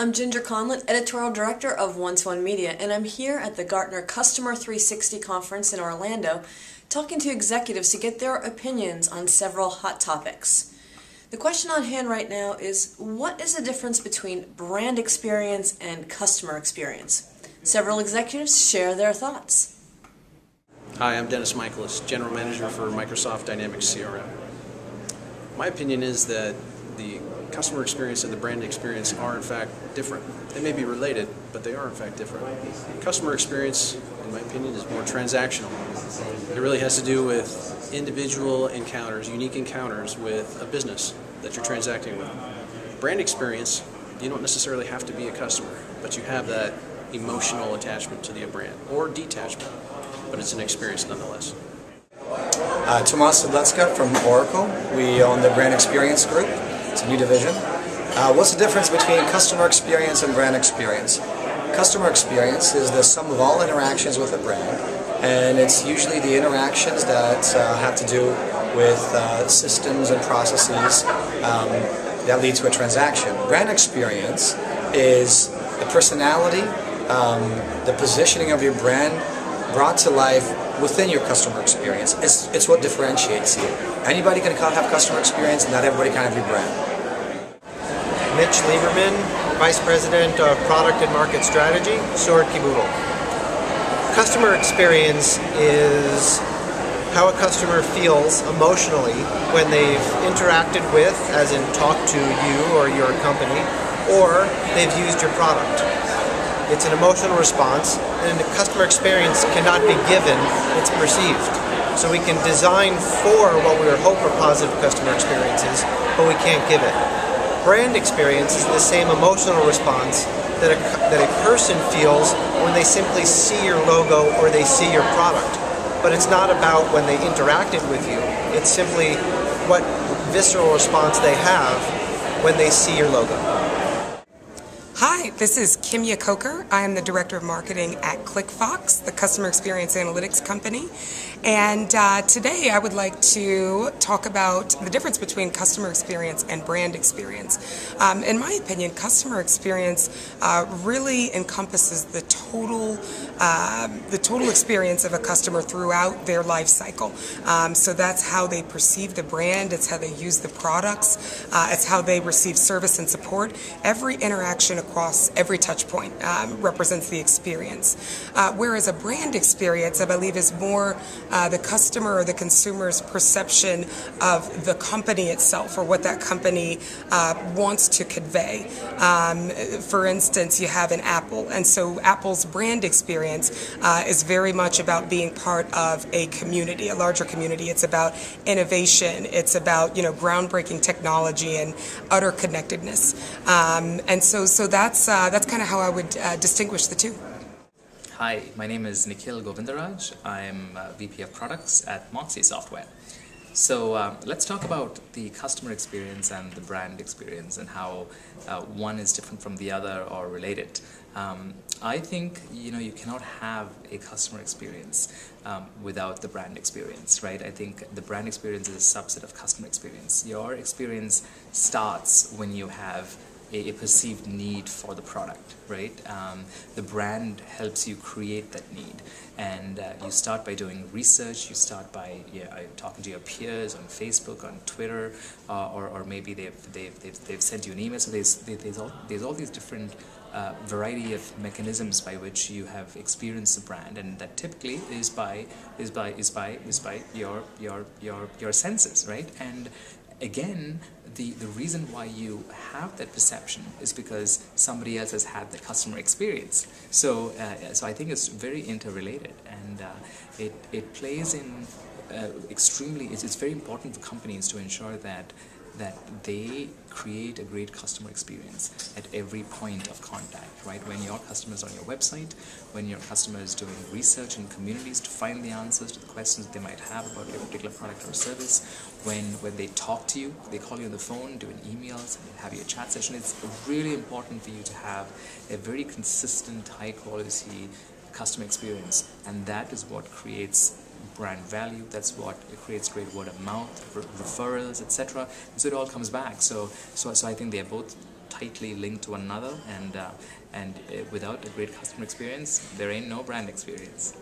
I'm Ginger Conlon, Editorial Director of One-to-One Media, and I'm here at the Gartner Customer 360 Conference in Orlando talking to executives to get their opinions on several hot topics. The question on hand right now is, what is the difference between brand experience and customer experience? Several executives share their thoughts. Hi, I'm Dennis Michaelis, General Manager for Microsoft Dynamics CRM. My opinion is that the customer experience and the brand experience are in fact different. They may be related, but they are in fact different. Customer experience, in my opinion, is more transactional. It really has to do with individual encounters, unique encounters with a business that you're transacting with. Brand experience, you don't necessarily have to be a customer, but you have that emotional attachment to the brand, or detachment, but it's an experience nonetheless. Tomas Sedlecka from Oracle. We own the Brand Experience Group. It's a new division. What's the difference between customer experience and brand experience? Customer experience is the sum of all interactions with a brand, and it's usually the interactions that have to do with systems and processes that lead to a transaction. Brand experience is the personality, the positioning of your brand brought to life within your customer experience. It's what differentiates you. Anybody can have customer experience, and not everybody can have your brand. Mitch Lieberman, Vice President of Product and Market Strategy, Sword Kiboodle. Customer experience is how a customer feels emotionally when they've interacted with, as in talked to you or your company, or they've used your product. It's an emotional response, and the customer experience cannot be given, it's perceived. So we can design for what we hope are positive customer experiences, but we can't give it. Brand experience is the same emotional response that a person feels when they simply see your logo or they see your product. But it's not about when they interacted with you, it's simply what visceral response they have when they see your logo. Hi, this is Kimya Coker. I am the Director of Marketing at ClickFox, the Customer Experience Analytics company. And today I would like to talk about the difference between customer experience and brand experience. In my opinion, customer experience really encompasses the total experience of a customer throughout their life cycle. So that's how they perceive the brand, it's how they use the products, it's how they receive service and support. Every interaction across every touch point represents the experience. Whereas a brand experience, I believe, is more the customer or the consumer's perception of the company itself or what that company wants to convey. For instance, you have an Apple, and so Apple's brand experience is very much about being part of a community, a larger community. It's about innovation. It's about, groundbreaking technology and utter connectedness. And so that's kind of how I would distinguish the two. Hi, my name is Nikhil Govindaraj. I'm VP of Products at Moxie Software. So let's talk about the customer experience and the brand experience and how one is different from the other or related. I think you cannot have a customer experience without the brand experience, right? I think the brand experience is a subset of customer experience. Your experience starts when you have a perceived need for the product, right? The brand helps you create that need, and you start by doing research. You start by talking to your peers on Facebook, on Twitter, or maybe they've sent you an email. So there's all these different variety of mechanisms by which you have experienced the brand, and that typically is by your senses, right? And again, the reason why you have that perception is because somebody else has had the customer experience. So I think it's very interrelated, and it plays in extremely. It's very important for companies to ensure that they create a great customer experience at every point of contact, right? When your customer is on your website, when your customer is doing research in communities to find the answers to the questions they might have about your particular product or service, when they talk to you, they call you on the phone, doing emails, and have your chat session. It's really important for you to have a very consistent, high quality customer experience, and that is what creates brand value. That's what creates great word of mouth, referrals, etc. So it all comes back. So I think they are both tightly linked to one another, and without a great customer experience, there ain't no brand experience.